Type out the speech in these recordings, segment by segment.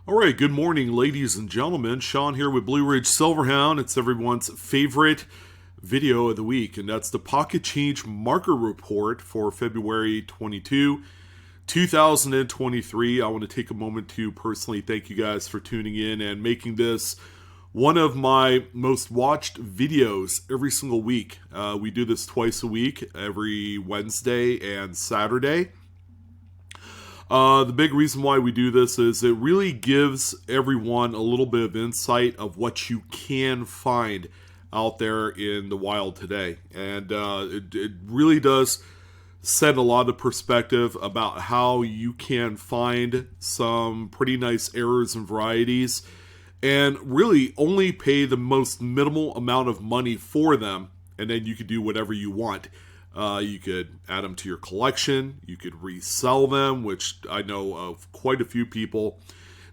All right, good morning, ladies and gentlemen. Sean here with BlueRidgeSilverhound. It's everyone's favorite video of the week, and that's the Pocket Change Market Report for February 22, 2023. I want to take a moment to personally thank you guys for tuning in and making this one of my most watched videos every single week. We do this twice a week, every Wednesday and Saturday. The big reason why we do this is it really gives everyone a little bit of insight of what you can find out there in the wild today. And it really does set a lot of perspective about how you can find some pretty nice errors and varieties and really only pay the most minimal amount of money for them, and then you can do whatever you want. You could add them to your collection. You could resell them, which I know of quite a few people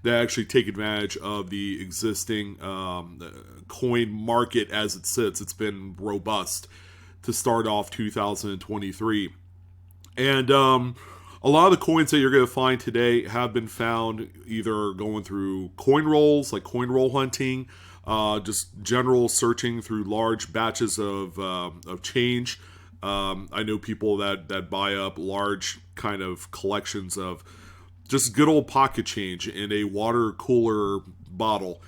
that actually take advantage of the existing coin market as it sits. It's been robust to start off 2023. And a lot of the coins that you're going to find today have been found either going through coin rolls, like coin roll hunting, just general searching through large batches of change. I know people that buy up large kind of collections of just good old pocket change in a water cooler bottle,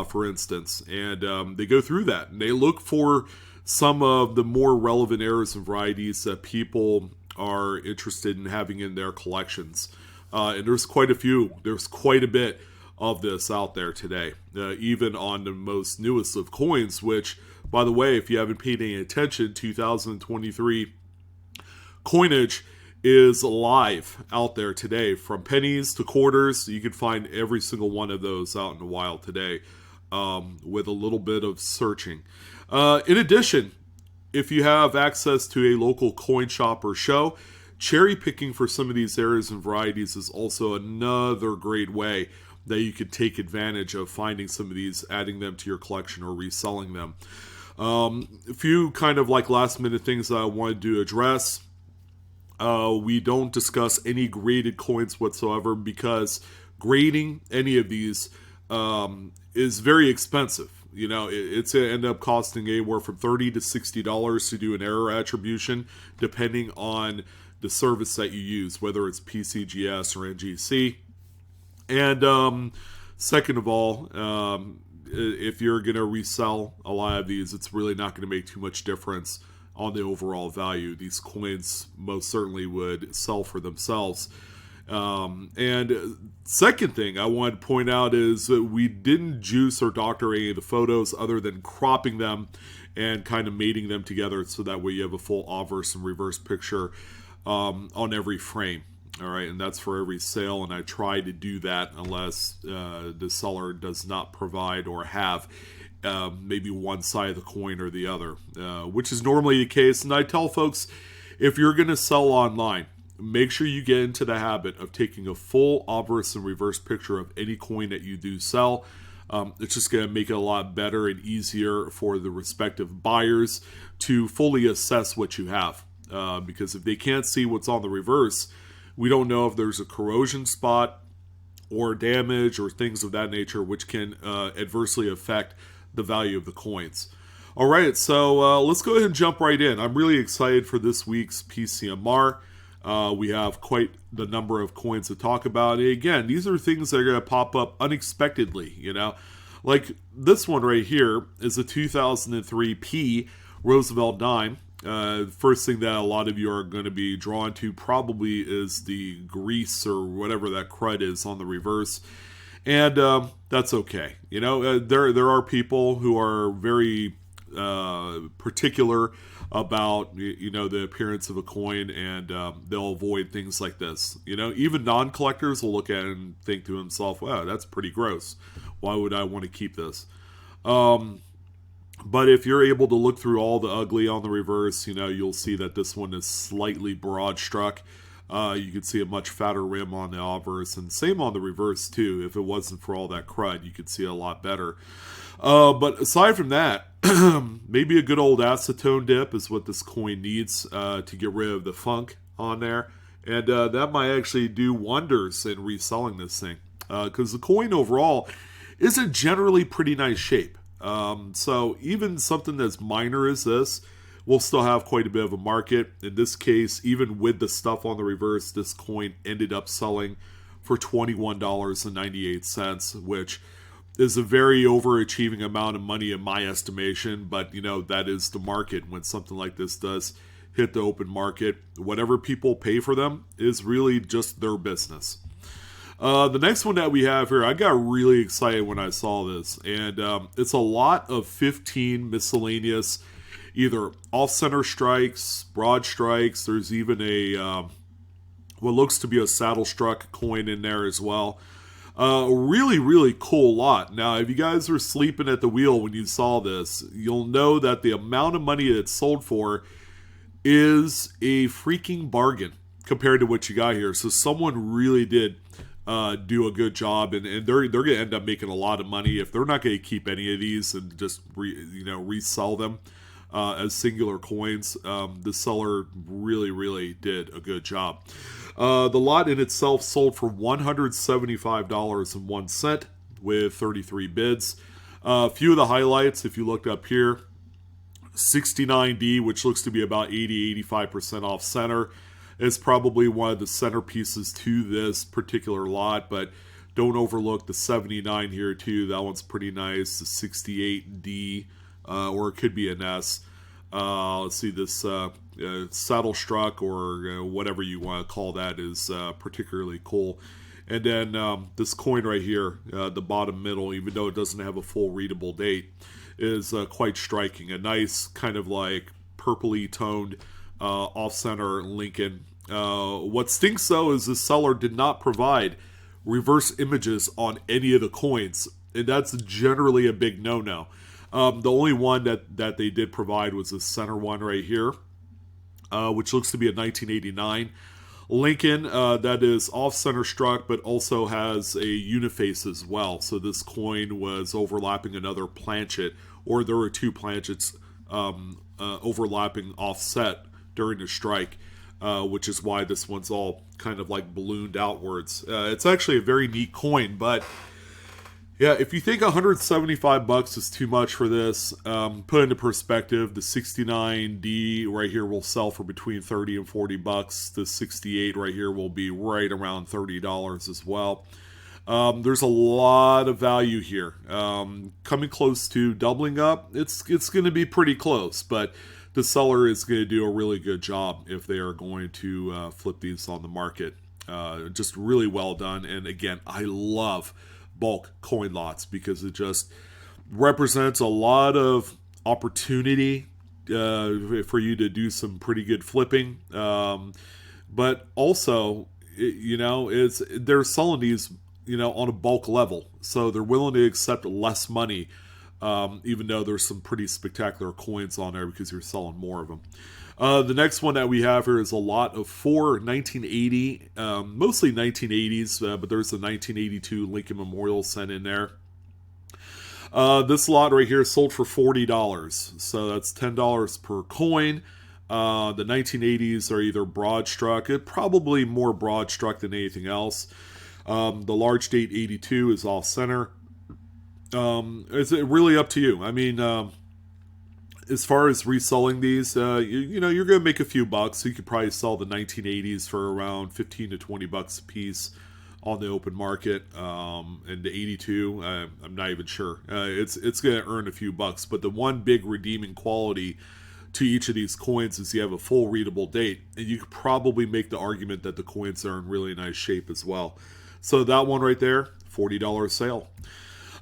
for instance. And they go through that and they look for some of the more relevant errors and varieties that people are interested in having in their collections. And there's quite a few. There's quite a bit of this out there today, even on the most newest of coins, which, by the way, if you haven't paid any attention, 2023 coinage is live out there today. From pennies to quarters, you can find every single one of those out in the wild today, with a little bit of searching. In addition, if you have access to a local coin shop or show, cherry picking for some of these errors and varieties is also another great way that you could take advantage of finding some of these, adding them to your collection or reselling them. A few kind of like last minute things that I wanted to address. We don't discuss any graded coins whatsoever because grading any of these is very expensive. You know, it's going to end up costing anywhere from $30 to $60 to do an error attribution, depending on the service that you use, whether it's PCGS or NGC. And second of all, if you're going to resell a lot of these, it's really not going to make too much difference on the overall value. These coins most certainly would sell for themselves. And second thing I want to point out is that we didn't juice or doctor any of the photos other than cropping them and kind of mating them together so that way you have a full obverse and reverse picture on every frame. All right, and that's for every sale, and I try to do that unless the seller does not provide or have maybe one side of the coin or the other, which is normally the case. And I tell folks, if you're going to sell online, make sure you get into the habit of taking a full obverse and reverse picture of any coin that you do sell. It's just going to make it a lot better and easier for the respective buyers to fully assess what you have. Because if they can't see what's on the reverse, we don't know if there's a corrosion spot or damage or things of that nature, which can adversely affect the value of the coins. All right, so let's go ahead and jump right in. I'm really excited for this week's PCMR. We have quite the number of coins to talk about. And again, these are things that are going to pop up unexpectedly, you know. Like this one right here is a 2003 P Roosevelt dime. First thing that a lot of you are going to be drawn to probably is the grease or whatever that crud is on the reverse. And that's okay. You know, there are people who are very particular about, you know, the appearance of a coin, and they'll avoid things like this. You know, even non-collectors will look at it and think to himself, wow, that's pretty gross. Why would I want to keep this? But if you're able to look through all the ugly on the reverse, you know, you'll see that this one is slightly broad struck. You could see a much fatter rim on the obverse, and same on the reverse too. If it wasn't for all that crud, you could see a lot better. But aside from that, maybe a good old acetone dip is what this coin needs to get rid of the funk on there. And that might actually do wonders in reselling this thing. because the coin overall is in generally pretty nice shape. So even something as minor as this will still have quite a bit of a market. In this case, even with the stuff on the reverse, this coin ended up selling for $21.98, which is a very overachieving amount of money in my estimation. But, you know, that is the market. When something like this does hit the open market, whatever people pay for them is really just their business. The next one that we have here, I got really excited when I saw this. And it's a lot of 15 miscellaneous either off-center strikes, broad strikes. There's even a what looks to be a saddle struck coin in there as well. Really, really cool lot. Now, if you guys were sleeping at the wheel when you saw this, you'll know that the amount of money it's sold for is a freaking bargain compared to what you got here. So someone really did do a good job, and they're going to end up making a lot of money if they're not going to keep any of these and just resell them as singular coins. The seller really did a good job. The lot in itself sold for $175.01 with 33 bids. A few of the highlights, if you look up here, 69D, which looks to be about 80-85% off center, is probably one of the centerpieces to this particular lot, but don't overlook the 79 here too. That one's pretty nice. The 68D, or it could be an S. Let's see, this saddle struck, or whatever you want to call that, is particularly cool. And then this coin right here, the bottom middle, even though it doesn't have a full readable date, is quite striking. A nice kind of like purpley toned off-center Lincoln. What stinks though is the seller did not provide reverse images on any of the coins, and that's generally a big no-no. The only one that they did provide was the center one right here, which looks to be a 1989 Lincoln that is off-center struck, but also has a uniface as well. So this coin was overlapping another planchet, or there were two planchets overlapping offset during the strike, which is why this one's all kind of like ballooned outwards. It's actually a very neat coin, but yeah, if you think $175 is too much for this, put into perspective, the 69D right here will sell for between $30 and $40. The 68 right here will be right around $30 as well. There's a lot of value here. Coming close to doubling up, it's going to be pretty close, but the seller is going to do a really good job if they are going to flip these on the market. Just really well done. And again, I love bulk coin lots because it just represents a lot of opportunity for you to do some pretty good flipping. But also, they're selling these, on a bulk level. So they're willing to accept less money, even though there's some pretty spectacular coins on there because you're selling more of them. The next one that we have here is a lot of 4 1980, mostly 1980s, but there's a 1982 Lincoln Memorial cent in there. This lot right here sold for $40, so that's $10 per coin. The 1980s are either broad struck, probably more broad struck than anything else. The large date 82 is off center. It's really up to you. I mean, as far as reselling these, you're going to make a few bucks. So you could probably sell the 1980s for around 15 to 20 bucks a piece on the open market. And the 82, I'm not even sure. It's going to earn a few bucks. But the one big redeeming quality to each of these coins is you have a full readable date. And you could probably make the argument that the coins are in really nice shape as well. So that one right there, $40 sale.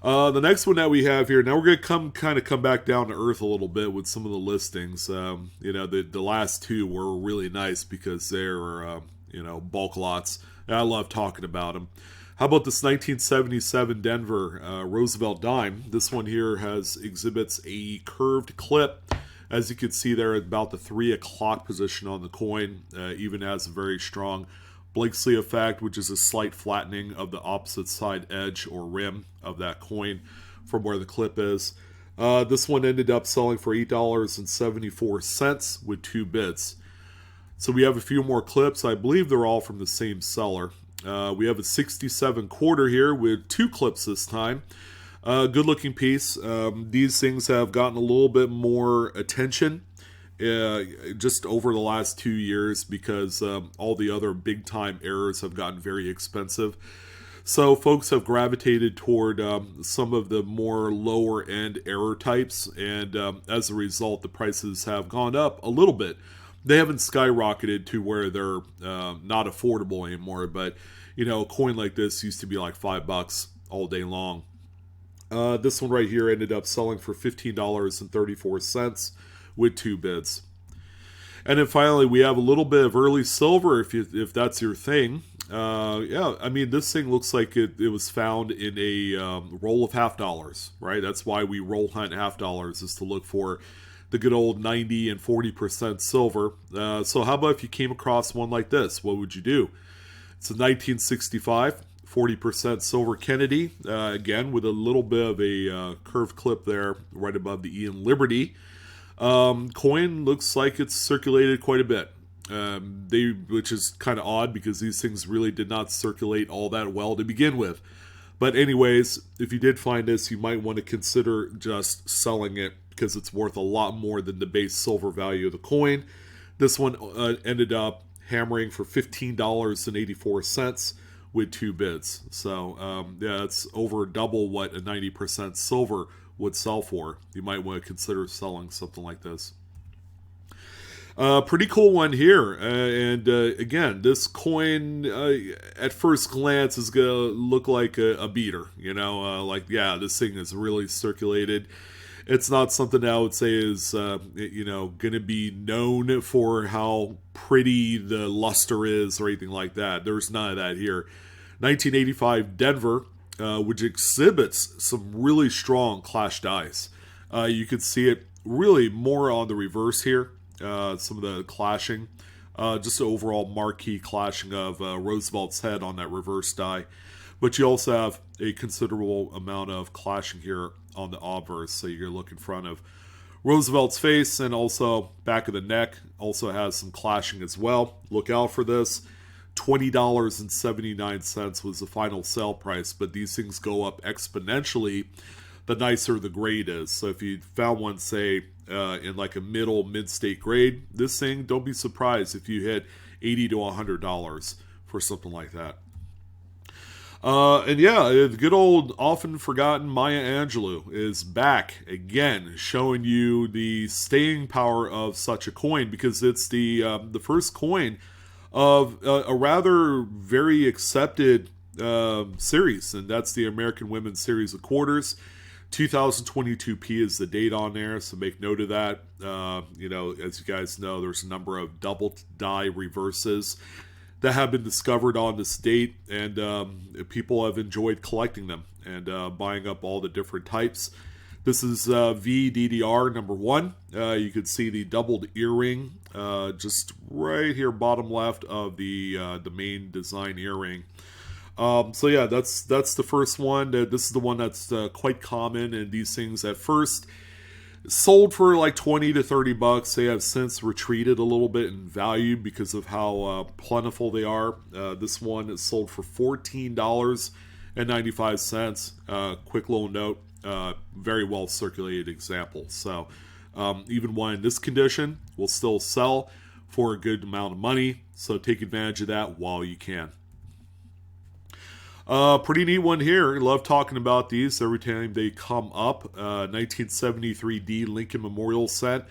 The next one that we have here, now we're going to come back down to earth a little bit with some of the listings. The last two were really nice because they're, bulk lots. And I love talking about them. How about this 1977 Denver Roosevelt dime? This one here exhibits a curved clip. As you can see there, at about the 3 o'clock position on the coin, even has a very strong Blakesley effect, which is a slight flattening of the opposite side edge or rim of that coin from where the clip is. This one ended up selling for $8.74 with 2 bids. So we have a few more clips. I believe they're all from the same seller. We have a 67 quarter here with 2 clips this time. Good looking piece. These things have gotten a little bit more attention just over the last 2 years because all the other big time errors have gotten very expensive. So folks have gravitated toward some of the more lower end error types, and as a result, the prices have gone up a little bit. They haven't skyrocketed to where they're not affordable anymore, but you know, a coin like this used to be like $5 all day long. This one right here ended up selling for $15.34 with 2 bids. And then finally, we have a little bit of early silver if that's your thing. Yeah, I mean, this thing looks like it was found in a roll of $half, right? That's why we roll hunt $half, is to look for the good old 90 and 40% silver. So how about if you came across one like this? What would you do? It's a 1965 40% silver Kennedy, again with a little bit of a curved clip there right above the Ian Liberty. Coin looks like it's circulated quite a bit. Which is kind of odd because these things really did not circulate all that well to begin with. But anyways, if you did find this, you might want to consider just selling it because it's worth a lot more than the base silver value of the coin. This one ended up hammering for $15.84 with 2 bids. So yeah, it's over double what a 90% silver would sell for. You might want to consider selling something like this. Pretty cool one here. And again, this coin at first glance is going to look like a beater. You know, like, yeah, this thing is really circulated. It's not something that I would say is, you know, going to be known for how pretty the luster is or anything like that. There's none of that here. 1985 Denver, which exhibits some really strong clash dice. You can see it really more on the reverse here. Some of the clashing, just the overall marquee clashing of Roosevelt's head on that reverse die. But you also have a considerable amount of clashing here on the obverse. So you're looking in front of Roosevelt's face and also back of the neck. Also has some clashing as well. Look out for this. $20.79 was the final sale price, but these things go up exponentially the nicer the grade is. So if you found one, say, in like a mid-state grade, this thing, don't be surprised if you hit $80 to $100 for something like that. And yeah, the good old often forgotten Maya Angelou is back again, showing you the staying power of such a coin, because it's the first coin of a rather very accepted series, and that's the American Women's Series of Quarters. 2022P is the date on there, so make note of that. You know, as you guys know, there's a number of double die reverses that have been discovered on this date, and people have enjoyed collecting them and buying up all the different types. This is VDDR number 1. You can see the doubled earring just right here, bottom left of the main design earring. So yeah, that's the first one. This is the one that's quite common, and these things at first sold for like $20 to $30. They have since retreated a little bit in value because of how plentiful they are. This one is sold for $14.95. Quick little note, very well circulated example. So even one in this condition will still sell for a good amount of money. So take advantage of that while you can. Pretty neat one here. Love talking about these every time they come up. 1973 D Lincoln Memorial set.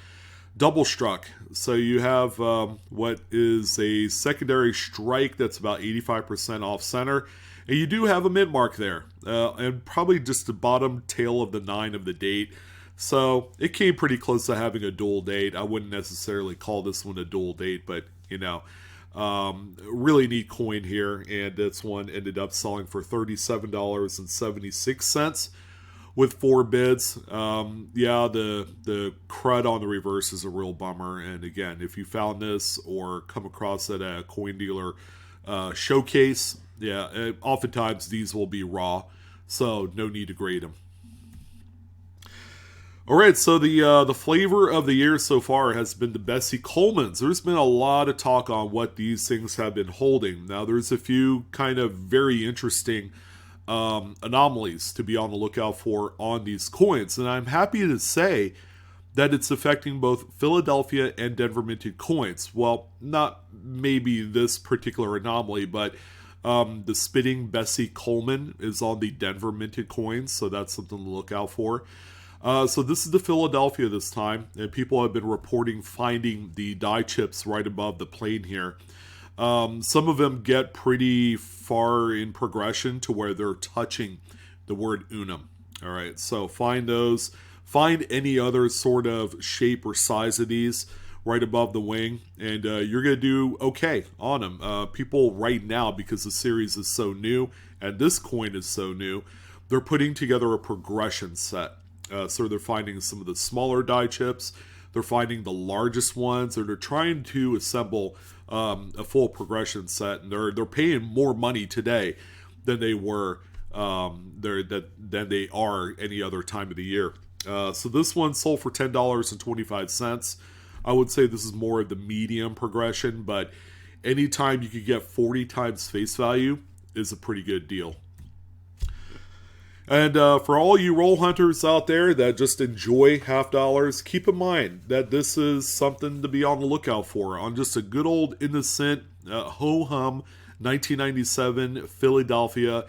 Double struck. So you have what is a secondary strike that's about 85% off center. And you do have a mid mark there. And probably just the bottom tail of the 9 of the date. So it came pretty close to having a dual date. I wouldn't necessarily call this one a dual date, but you know. Really neat coin here, and this one ended up selling for $37.76 with 4 bids. Yeah, the crud on the reverse is a real bummer, and again, if you found this or come across it at a coin dealer showcase, yeah, oftentimes these will be raw, so no need to grade them. All right, so the flavor of the year so far has been the Bessie Coleman's. There's been a lot of talk on what these things have been holding. Now, there's a few kind of very interesting anomalies to be on the lookout for on these coins, and I'm happy to say that it's affecting both Philadelphia and Denver minted coins. Well, not maybe this particular anomaly, but the spitting Bessie Coleman is on the Denver minted coins, so that's something to look out for. So this is the Philadelphia this time, and people have been reporting finding the die chips right above the plane here. Some of them get pretty far in progression to where they're touching the word unum. All right, so find those. Find any other sort of shape or size of these right above the wing, and you're going to do okay on them. People right now, because the series is so new, and this coin is so new, they're putting together a progression set. So they're finding some of the smaller die chips, they're finding the largest ones, or they're trying to assemble a full progression set, and they're paying more money today than they were than they are any other time of the year. So this one sold for $10.25. I would say this is more of the medium progression, but anytime you could get 40 times face value is a pretty good deal. And for all you roll hunters out there that just enjoy half dollars, keep in mind that this is something to be on the lookout for on just a good old innocent ho-hum 1997 Philadelphia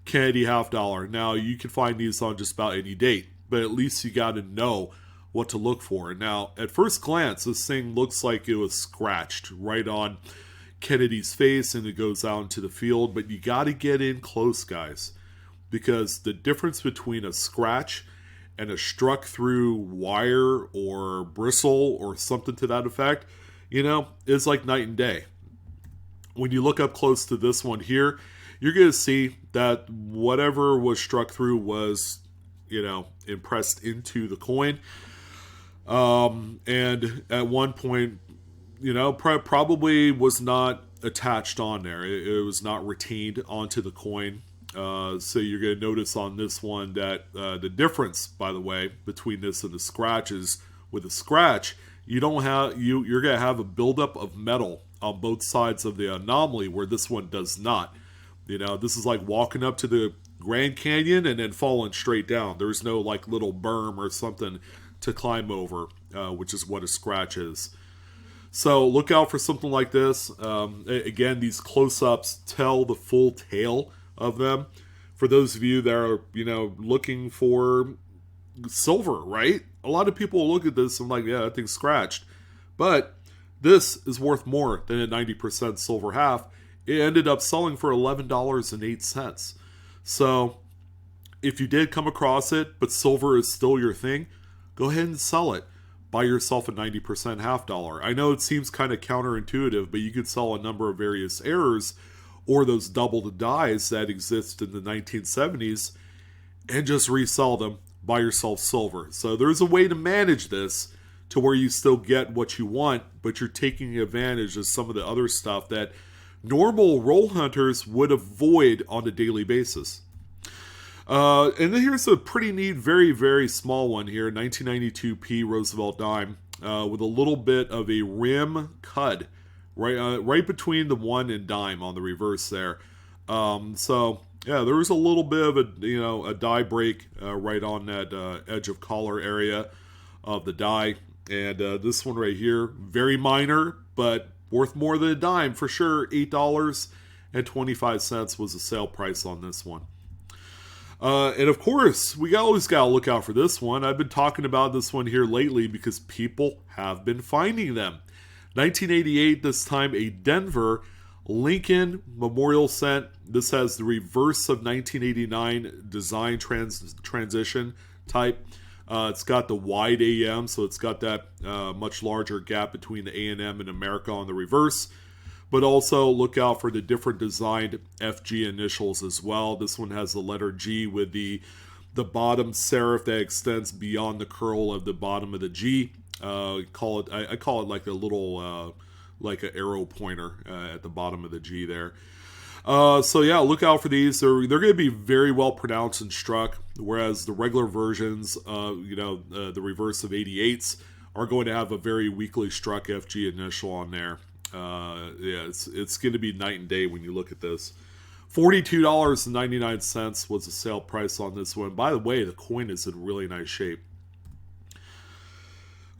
Kennedy half dollar. Now, you can find these on just about any date, but at least you got to know what to look for. Now, at first glance, this thing looks like it was scratched right on Kennedy's face and it goes out into the field, but you got to get in close, guys, because the difference between a scratch and a struck through wire or bristle or something to that effect, is like night and day. When you look up close to this one here, you're going to see that whatever was struck through was, impressed into the coin. And at one point, probably was not attached on there. It was not retained onto the coin. So you're going to notice on this one that the difference, by the way, between this and the scratch is with a scratch, you're going to have a buildup of metal on both sides of the anomaly, where this one does not. This is like walking up to the Grand Canyon and then falling straight down. There's no like little berm or something to climb over, which is what a scratch is. So look out for something like this. Again, these close-ups tell the full tale of them. For those of you that are, looking for silver, right? A lot of people look at this and like, yeah, that thing's scratched. But this is worth more than a 90% silver half. It ended up selling for $11.08. So if you did come across it, but silver is still your thing, go ahead and sell it. Buy yourself a 90% half dollar. I know it seems kind of counterintuitive, but you could sell a number of various errors or those doubled dies that exist in the 1970s and just resell them. Buy yourself silver. So there's a way to manage this to where you still get what you want, but you're taking advantage of some of the other stuff that normal roll hunters would avoid on a daily basis. And then here's a pretty neat, very, very small one here, 1992p Roosevelt dime, with a little bit of a rim cut right between the 1 and dime on the reverse there. So yeah, there was a little bit of a die break right on that edge of collar area of the die, and this one right here, very minor, but worth more than a dime for sure. $8.25 was the sale price on this one. And of course, we always got to look out for this one. I've been talking about this one here lately because people have been finding them. 1988, this time a Denver Lincoln Memorial Cent. This has the reverse of 1989 design transition type. It's got the wide AM, so it's got that much larger gap between the A&M and America on the reverse. But also look out for the different designed FG initials as well. This one has the letter G with the bottom serif that extends beyond the curl of the bottom of the G. I call it like a little like an arrow pointer at the bottom of the G there. So yeah, look out for these. They're going to be very well pronounced and struck, whereas the regular versions, the reverse of 88s, are going to have a very weakly struck FG initial on there. Yeah, it's going to be night and day when you look at this. $42.99 was the sale price on this one. By the way, the coin is in really nice shape.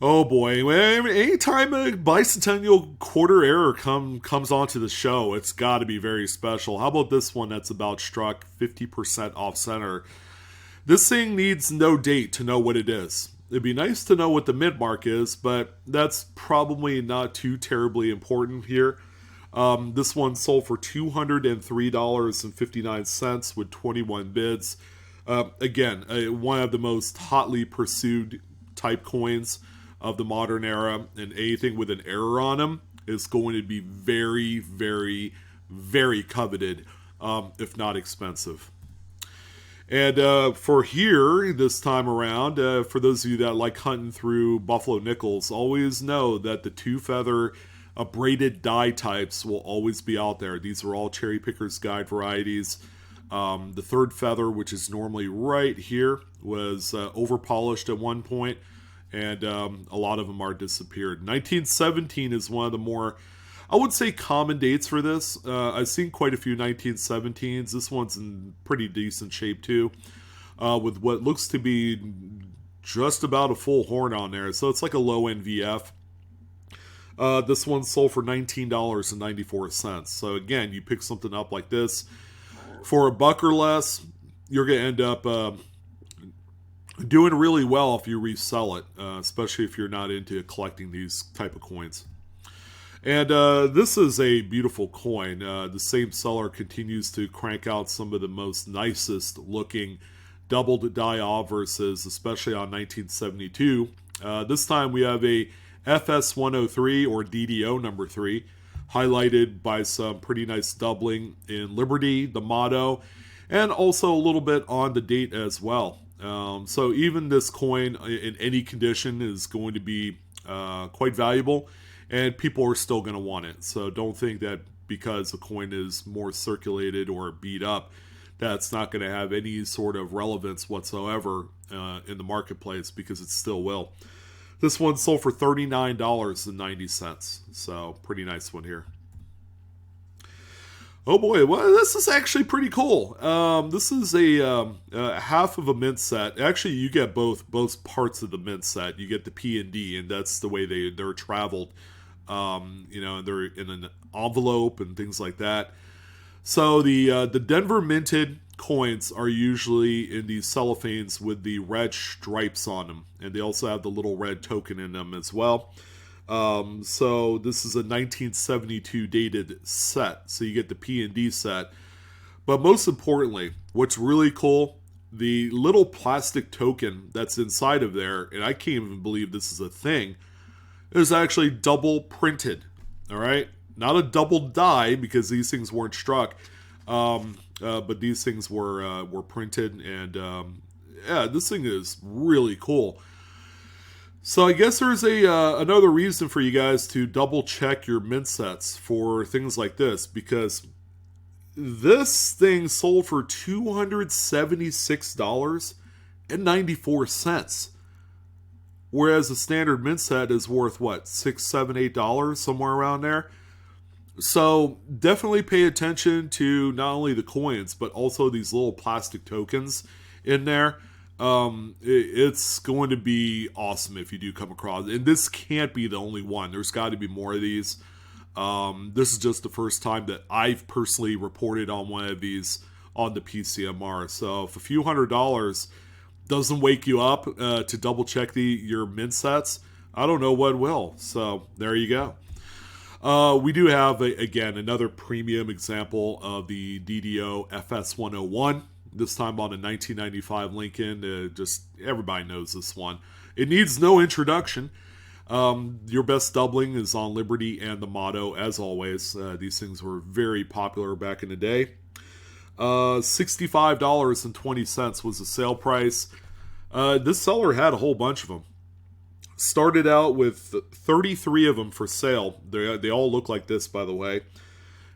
Oh boy, anytime a bicentennial quarter error comes onto the show, it's got to be very special. How about this one that's about struck 50% off center? This thing needs no date to know what it is. It'd be nice to know what the mid-mark is, but that's probably not too terribly important here. This one sold for $203.59 with 21 bids. Again, one of the most hotly pursued type coins of the modern era, and anything with an error on them is going to be very, very, very coveted, if not expensive. And for here, this time around, for those of you that like hunting through Buffalo nickels, always know that the two-feather braided die types will always be out there. These are all Cherry Picker's Guide varieties. The third feather, which is normally right here, was over-polished at one point, and a lot of them are disappeared. 1917 is one of the more, I would say, common dates for this. I've seen quite a few 1917s. This one's in pretty decent shape too, with what looks to be just about a full horn on there. So it's like a low NVF. This one sold for $19.94. So again, you pick something up like this for $1 or less, you're going to end up doing really well if you resell it, especially if you're not into collecting these type of coins. And this is a beautiful coin. The same seller continues to crank out some of the most nicest looking doubled die obverses, especially on 1972. This time we have a FS103 or DDO number 3, highlighted by some pretty nice doubling in Liberty, the motto, and also a little bit on the date as well. So even this coin in any condition is going to be quite valuable, and people are still going to want it. So don't think that because a coin is more circulated or beat up, that's not going to have any sort of relevance whatsoever in the marketplace, because it still will. This one sold for $39.90, so pretty nice one here. Oh boy, well, this is actually pretty cool. This is a half of a mint set. Actually, you get both parts of the mint set. You get the P and D, and that's the way they're traveled. They're in an envelope and things like that. So the Denver minted coins are usually in these cellophanes with the red stripes on them, and they also have the little red token in them as well. So this is a 1972 dated set, so you get the P and D set. But most importantly, what's really cool, the little plastic token that's inside of there, and I can't even believe this is a thing, is actually double printed. All right, not a double die, because these things weren't struck, but these things were printed, and yeah, this thing is really cool. So I guess there's another reason for you guys to double check your mint sets for things like this, because this thing sold for $276.94, whereas the standard mint set is worth what, $6, $7, $8, somewhere around there. So definitely pay attention to not only the coins, but also these little plastic tokens in there. It's going to be awesome if you do come across it. And this can't be the only one. There's got to be more of these. This is just the first time that I've personally reported on one of these on the PCMR. So if a few $100s doesn't wake you up to double check your mint sets, I don't know what will. So there you go. We do have, again, another premium example of the DDO FS101. This time on a 1995 Lincoln. Just everybody knows this one. It needs no introduction. Your best doubling is on Liberty and the motto, as always. These things were very popular back in the day. $65.20 was the sale price. This seller had a whole bunch of them. Started out with 33 of them for sale. They all look like this, by the way.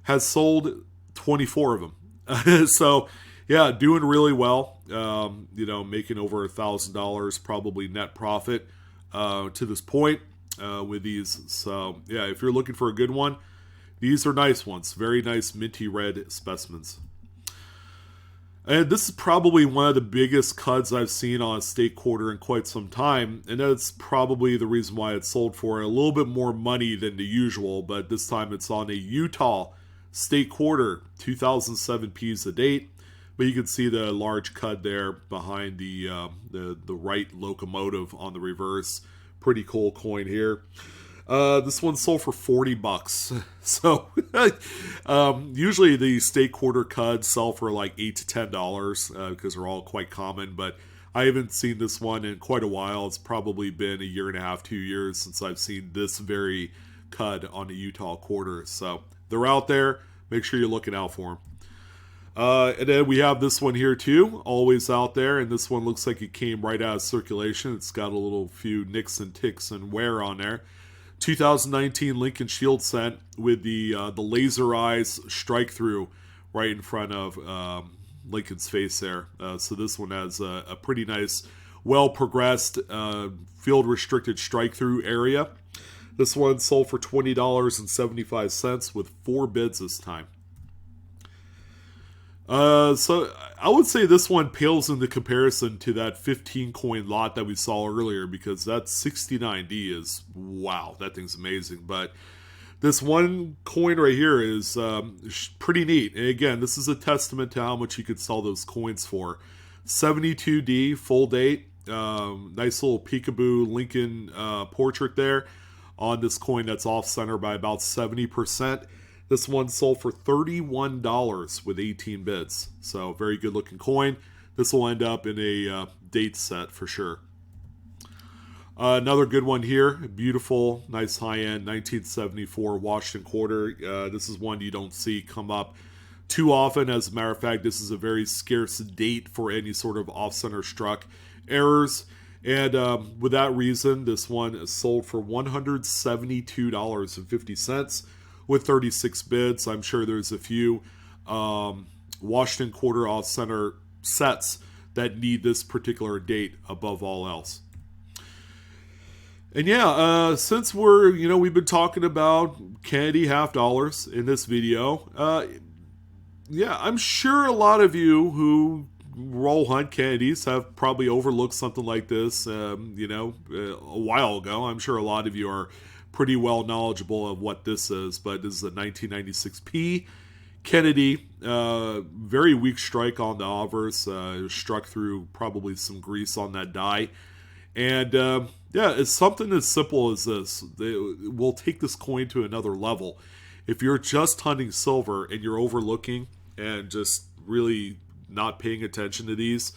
Has sold 24 of them. So, yeah, doing really well. Making over $1,000 probably net profit to this point with these. So, yeah, if you're looking for a good one, these are nice ones. Very nice minty red specimens. And this is probably one of the biggest cuds I've seen on a state quarter in quite some time. And that's probably the reason why it sold for a little bit more money than the usual. But this time it's on a Utah state quarter, 2007 P's a date. But you can see the large cud there behind the right locomotive on the reverse. Pretty cool coin here. This one sold for $40. So usually the state quarter cuds sell for like $8 to $10 because they're all quite common. But I haven't seen this one in quite a while. It's probably been a year and a half, 2 years since I've seen this very cud on the Utah quarter. So they're out there. Make sure you're looking out for them. And then we have this one here too, always out there. And this one looks like it came right out of circulation. It's got a little few nicks and ticks and wear on there. 2019 Lincoln Shield scent with the laser eyes strike through right in front of Lincoln's face there. So this one has a pretty nice, well progressed field restricted strike through area. This one sold for $20.75 with 4 bids this time. So I would say this one pales into comparison to that 15 coin lot that we saw earlier, because that 69D is, wow, that thing's amazing. But this one coin right here is pretty neat. And again, this is a testament to how much you could sell those coins for. 72D, full date, nice little peekaboo Lincoln portrait there on this coin that's off center by about 70%. This one sold for $31 with 18 bids. So very good looking coin. This will end up in a date set for sure. Another good one here. Beautiful, nice high-end 1974 Washington quarter. This is one you don't see come up too often. As a matter of fact, this is a very scarce date for any sort of off-center struck errors. And with that reason, this one is sold for $172.50. With 36 bids. I'm sure there's a few Washington quarter off-center sets that need this particular date above all else. And yeah, since we've been talking about Kennedy half dollars in this video, yeah, I'm sure a lot of you who roll hunt Kennedys have probably overlooked something like this, a while ago. I'm sure a lot of you are pretty well knowledgeable of what this is, but this is a 1996P Kennedy. Very weak strike on the obverse. Struck through probably some grease on that die. And yeah, it's something as simple as this. We'll take this coin to another level. If you're just hunting silver and you're overlooking and just really not paying attention to these,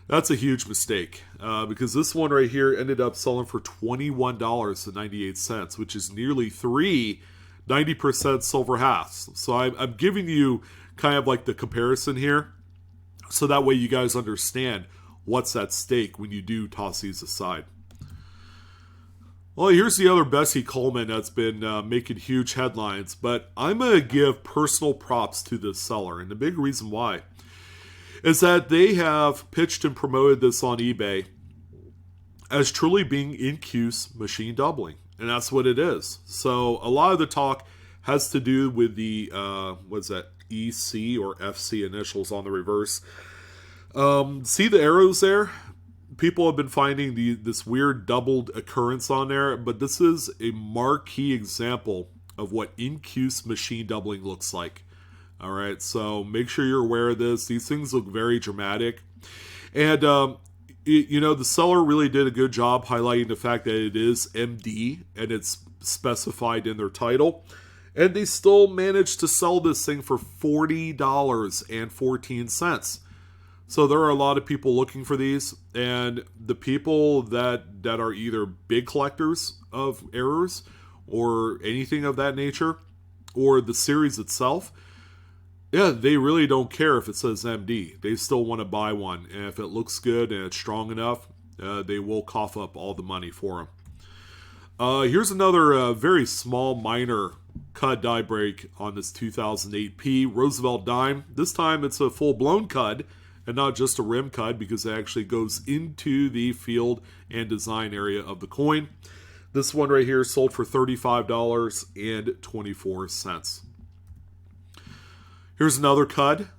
that's a huge mistake, because this one right here ended up selling for $21.98, which is nearly 90% silver halves. So I'm giving you kind of like the comparison here, so that way you guys understand what's at stake when you do toss these aside. Well, here's the other Bessie Coleman that's been making huge headlines, but I'm going to give personal props to this seller, and the big reason why is that they have pitched and promoted this on eBay as truly being in-use machine doubling. And that's what it is. So a lot of the talk has to do with the, what's that, EC or FC initials on the reverse. See the arrows there? People have been finding this weird doubled occurrence on there, but this is a marquee example of what in-use machine doubling looks like. All right, so make sure you're aware of this. These things look very dramatic. And, the seller really did a good job highlighting the fact that it is MD and it's specified in their title. And they still managed to sell this thing for $40.14. So there are a lot of people looking for these. And the people that are either big collectors of errors or anything of that nature, or the series itself, yeah, they really don't care if it says MD. They still want to buy one. And if it looks good and it's strong enough, they will cough up all the money for them. Here's another very small, minor cud die break on this 2008P Roosevelt dime. This time it's a full-blown cud and not just a rim cud, because it actually goes into the field and design area of the coin. This one right here sold for $35.24. Here's another cud.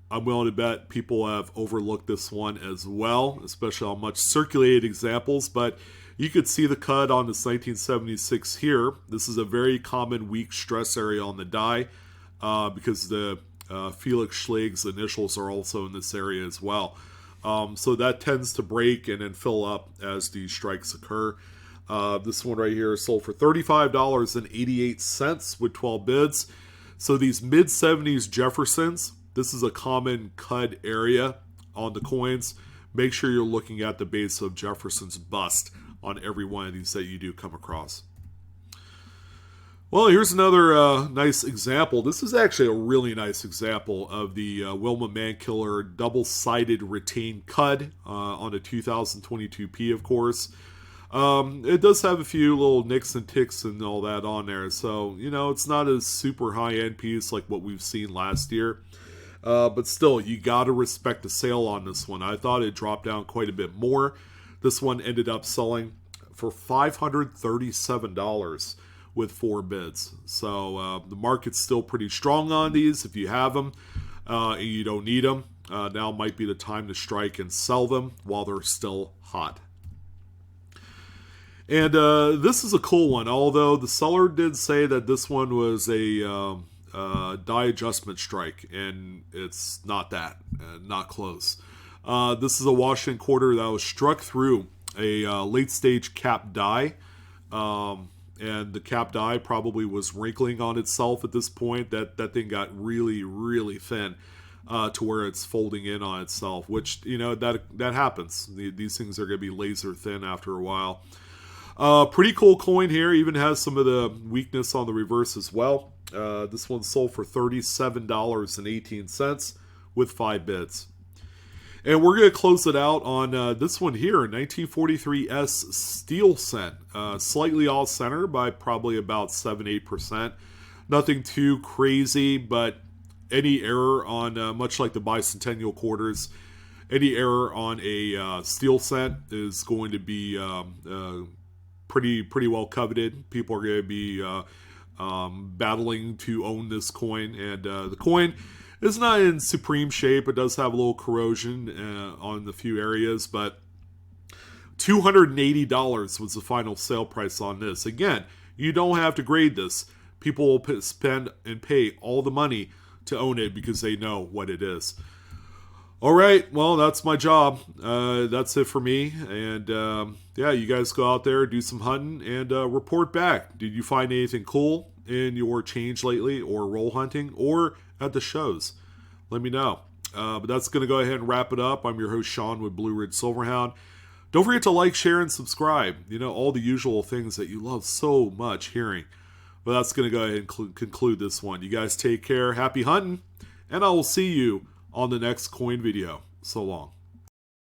I'm willing to bet people have overlooked this one as well, especially on much circulated examples, but you could see the cud on this 1976 here. This is a very common weak stress area on the die because the Felix Schleg's initials are also in this area as well. So that tends to break and then fill up as these strikes occur. This one right here sold for $35.88 with 12 bids. So these mid-70s Jeffersons, this is a common cud area on the coins. Make sure you're looking at the base of Jefferson's bust on every one of these that you do come across. Well, here's another nice example. This is actually a really nice example of the Wilma Mankiller double-sided retained cud on a 2022P, of course. It does have a few little nicks and ticks and all that on there, so, you know, it's not a super high-end piece like what we've seen last year. But still, you got to respect the sale on this one. I thought it dropped down quite a bit more. This one ended up selling for $537 with 4 bids. So the market's still pretty strong on these. If you have them and you don't need them, now might be the time to strike and sell them while they're still hot. And this is a cool one, although the seller did say that this one was a die adjustment strike, and it's not that, not close. This is a Washington quarter that was struck through a late stage cap die, and the cap die probably was wrinkling on itself at this point. That thing got really, really thin to where it's folding in on itself, which, you know, that happens. These things are going to be laser thin after a while. Pretty cool coin here. Even has some of the weakness on the reverse as well. This one sold for $37.18 with 5 bids. And we're going to close it out on this one here, 1943S Steel Cent. Slightly off center by probably about 7-8%. Nothing too crazy, but any error on, much like the Bicentennial quarters, any error on a steel cent is going to be pretty well coveted. People are going to be battling to own this coin, and the coin is not in supreme shape. It does have a little corrosion on the few areas, but $280 was the final sale price on this. Again, you don't have to grade this. People will spend and pay all the money to own it because they know what it is. All right, well, that's my job. That's it for me. And yeah, you guys go out there, do some hunting, and report back. Did you find anything cool in your change lately, or roll hunting, or at the shows? Let me know. But that's going to go ahead and wrap it up. I'm your host, Sean, with BlueRidgeSilverhound. Don't forget to like, share, and subscribe. You know, all the usual things that you love so much hearing. But that's going to go ahead and conclude this one. You guys take care. Happy hunting. And I will see you on the next coin video. So long.